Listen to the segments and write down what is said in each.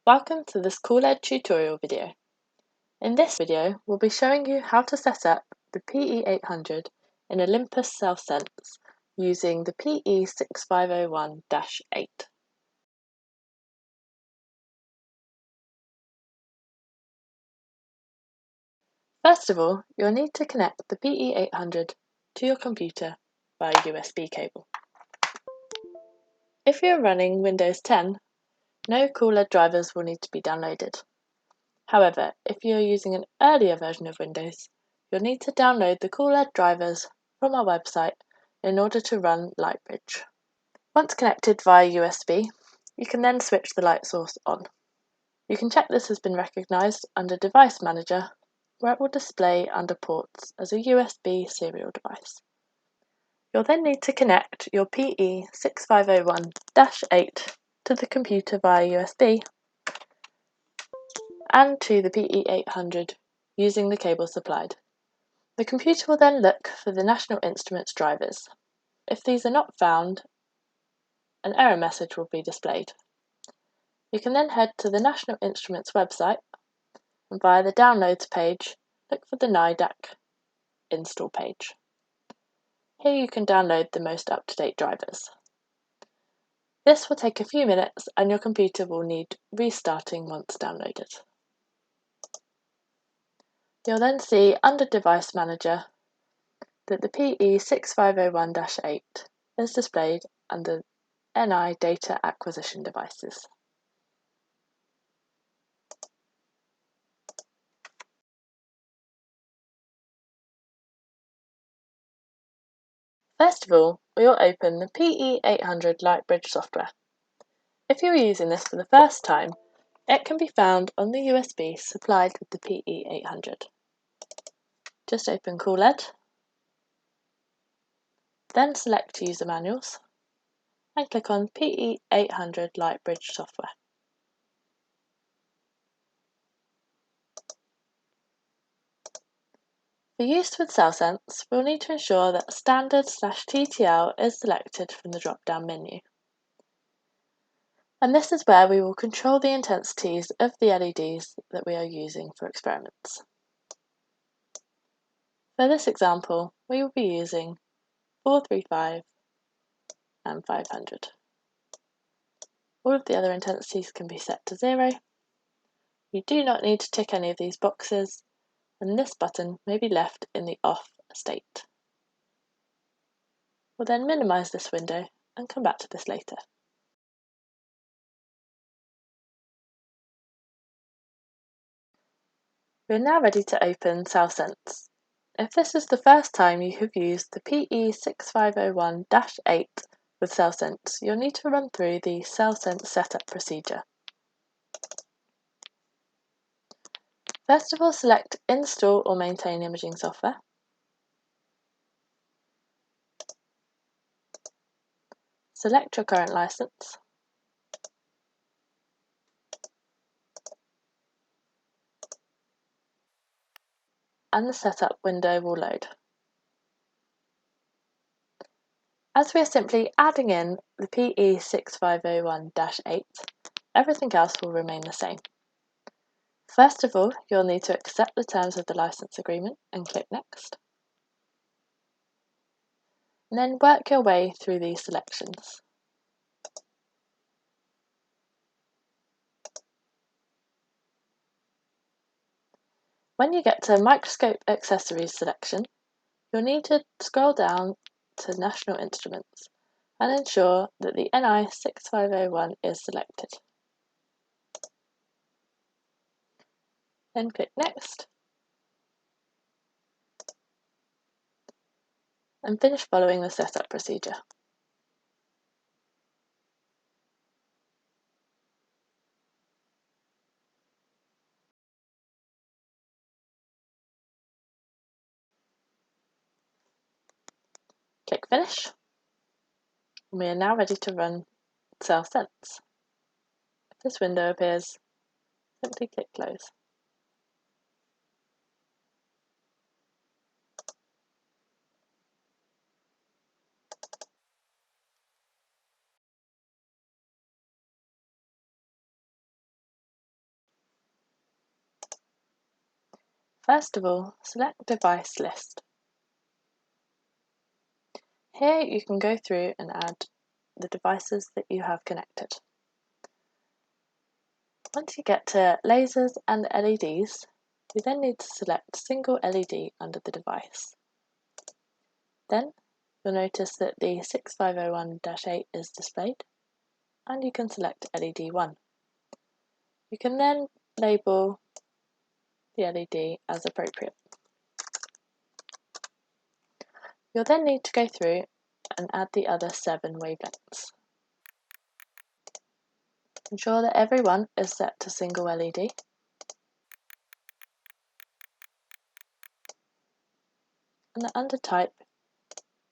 Welcome to this CoolLED tutorial video. In this video, we'll be showing you how to set up the pE-800 in Olympus cellSens using the pE-6501-8. First of all, you'll need to connect the pE-800 to your computer via USB cable. If you're running Windows 10, no CoolLED drivers will need to be downloaded. However, if you're using an earlier version of Windows, you'll need to download the CoolLED drivers from our website in order to run Lightbridge. Once connected via USB, you can then switch the light source on. You can check this has been recognised under Device Manager, where it will display under Ports as a USB serial device. You'll then need to connect your pE-6501-8 to the computer via USB and to the pE-800 using the cable supplied. The computer will then look for the National Instruments drivers. If these are not found, an error message will be displayed. You can then head to the National Instruments website and via the Downloads page, look for the NIDAC install page. Here you can download the most up-to-date drivers. This will take a few minutes and your computer will need restarting once downloaded. You'll then see under Device Manager that the pE-6501-8 is displayed under NI Data Acquisition Devices. First of all, we will open the pE-800 Lightbridge software. If you are using this for the first time, it can be found on the USB supplied with the pE-800. Just open CoolLED, then select User Manuals, and click on pE-800 Lightbridge software. For use with cellSens, we'll need to ensure that Standard/TTL is selected from the drop-down menu. And this is where we will control the intensities of the LEDs that we are using for experiments. For this example, we will be using 435 and 500. All of the other intensities can be set to 0. You do not need to tick any of these boxes, and this button may be left in the off state. We'll then minimise this window and come back to this later. We're now ready to open cellSens. If this is the first time you have used the pE-6501-8 with cellSens, you'll need to run through the cellSens setup procedure. First of all, select Install or Maintain Imaging Software. Select your current license. And the setup window will load. As we are simply adding in the pE-6501-8, everything else will remain the same. First of all, you'll need to accept the terms of the license agreement and click Next. And then work your way through these selections. When you get to Microscope Accessories selection, you'll need to scroll down to National Instruments and ensure that the NI6501 is selected. Then click Next and finish following the setup procedure. Click Finish, and we are now ready to run cellSens. If this window appears, simply click Close. First of all, select Device List. Here you can go through and add the devices that you have connected. Once you get to lasers and LEDs, you then need to select single LED under the device. Then you'll notice that the 6501-8 is displayed, and you can select LED 1. You can then label the LED as appropriate. You'll then need to go through and add the other 7 wavelengths. Ensure that every one is set to single LED. And under Type,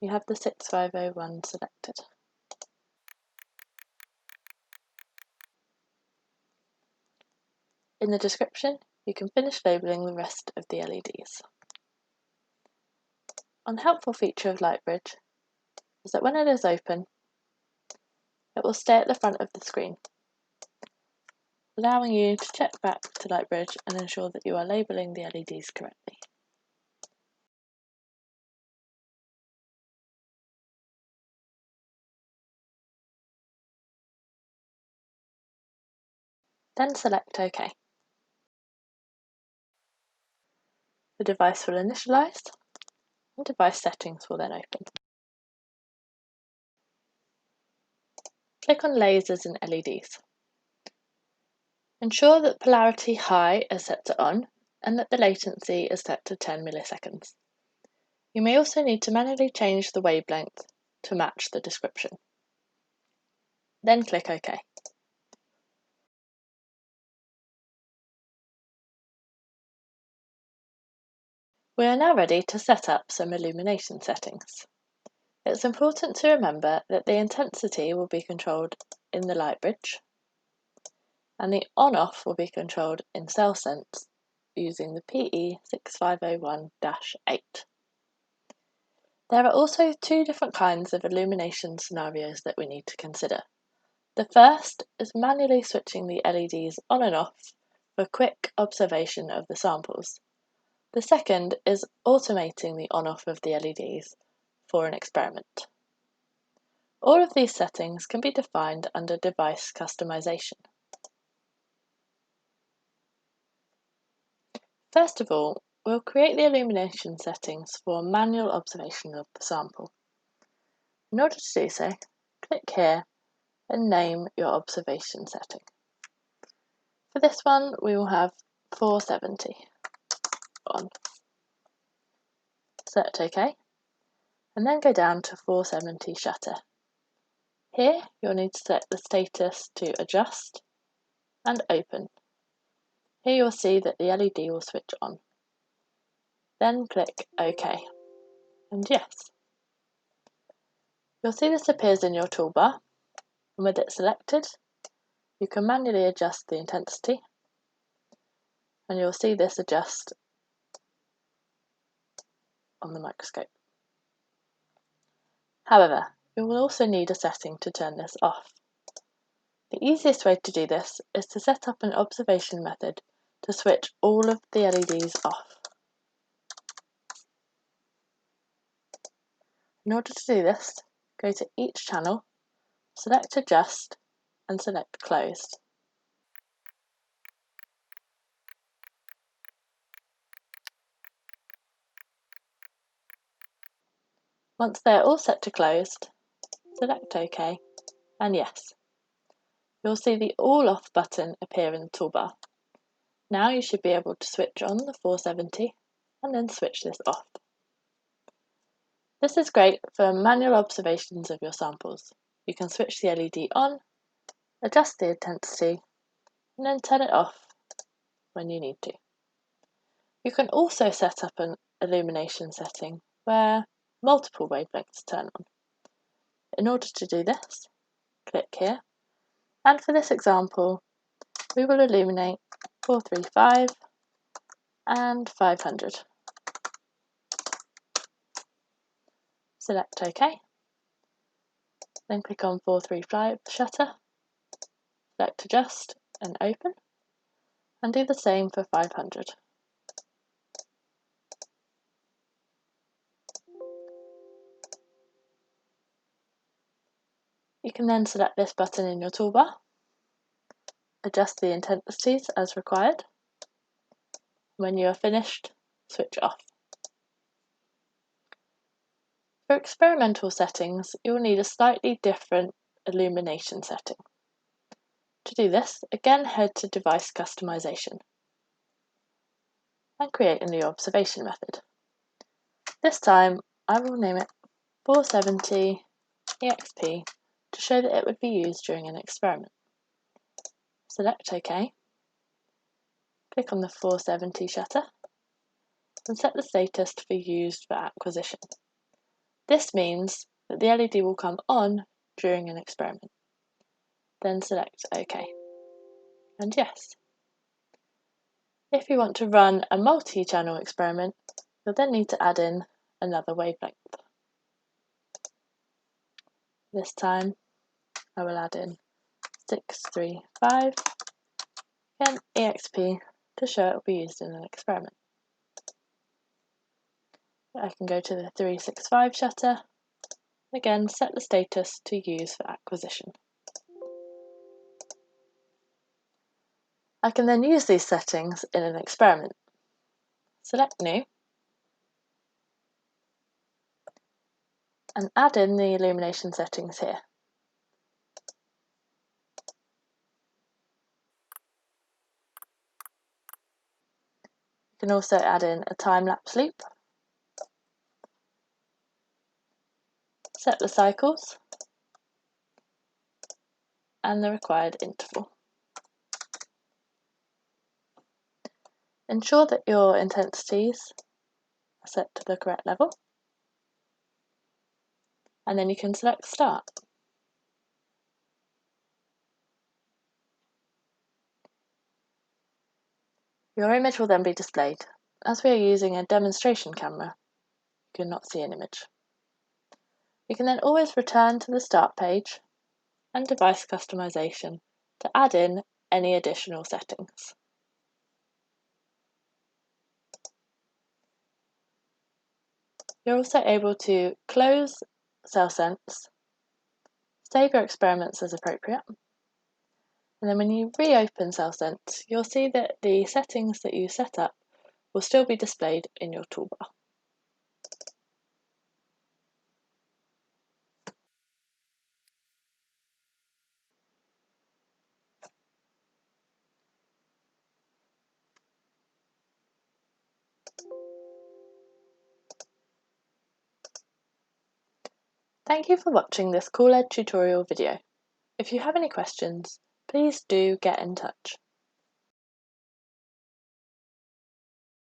you have the 6501 selected. In the description, you can finish labelling the rest of the LEDs. One helpful feature of Lightbridge is that when it is open, it will stay at the front of the screen, allowing you to check back to Lightbridge and ensure that you are labelling the LEDs correctly. Then select OK. The device will initialise, and Device Settings will then open. Click on Lasers and LEDs. Ensure that Polarity High is set to On and that the latency is set to 10 milliseconds. You may also need to manually change the wavelength to match the description. Then click OK. We are now ready to set up some illumination settings. It's important to remember that the intensity will be controlled in the Lightbridge, and the on-off will be controlled in cellSens using the pE-6501-8. There are also 2 different kinds of illumination scenarios that we need to consider. The first is manually switching the LEDs on and off for quick observation of the samples. The second is automating the on-off of the LEDs for an experiment. All of these settings can be defined under Device Customization. First of all, we'll create the illumination settings for manual observation of the sample. In order to do so, click here and name your observation setting. For this one, we will have 470 on. Select OK, and then go down to 470 shutter. Here, you'll need to set the status to Adjust and Open. Here you'll see that the LED will switch on. Then click OK, and yes. You'll see this appears in your toolbar, and with it selected, you can manually adjust the intensity, and you'll see this adjust on the microscope. However, you will also need a setting to turn this off. The easiest way to do this is to set up an observation method to switch all of the LEDs off. In order to do this, go to each channel, select Adjust, and select Closed. Once they are all set to Closed, select OK, and yes. You'll see the All Off button appear in the toolbar. Now you should be able to switch on the 470 and then switch this off. This is great for manual observations of your samples. You can switch the LED on, adjust the intensity, and then turn it off when you need to. You can also set up an illumination setting where multiple wavelengths turn on. In order to do this, click here, and for this example, we will illuminate 435 and 500. Select OK, then click on 435 shutter, select Adjust and Open, and do the same for 500. You can then select this button in your toolbar, adjust the intensities as required. When you are finished, switch off. For experimental settings, you will need a slightly different illumination setting. To do this, again head to Device Customization and create a new observation method. This time, I will name it 470 EXP to show that it would be used during an experiment. Select OK, click on the 470 shutter, and set the status to be used for acquisition. This means that the LED will come on during an experiment. Then select OK, and yes. If you want to run a multi-channel experiment, you'll then need to add in another wavelength. This time, I will add in 635, again EXP, to show it will be used in an experiment. I can go to the 365 shutter, again set the status to use for acquisition. I can then use these settings in an experiment. Select New, and add in the illumination settings here. You can also add in a time-lapse loop, set the cycles, and the required interval. Ensure that your intensities are set to the correct level, and then you can select Start. Your image will then be displayed. As we are using a demonstration camera, you cannot see an image. You can then always return to the Start page and Device Customization to add in any additional settings. You're also able to close cellSens, save your experiments as appropriate, and then when you reopen cellSens, you'll see that the settings that you set up will still be displayed in your toolbar. Thank you for watching this CoolLED tutorial video. If you have any questions, please do get in touch.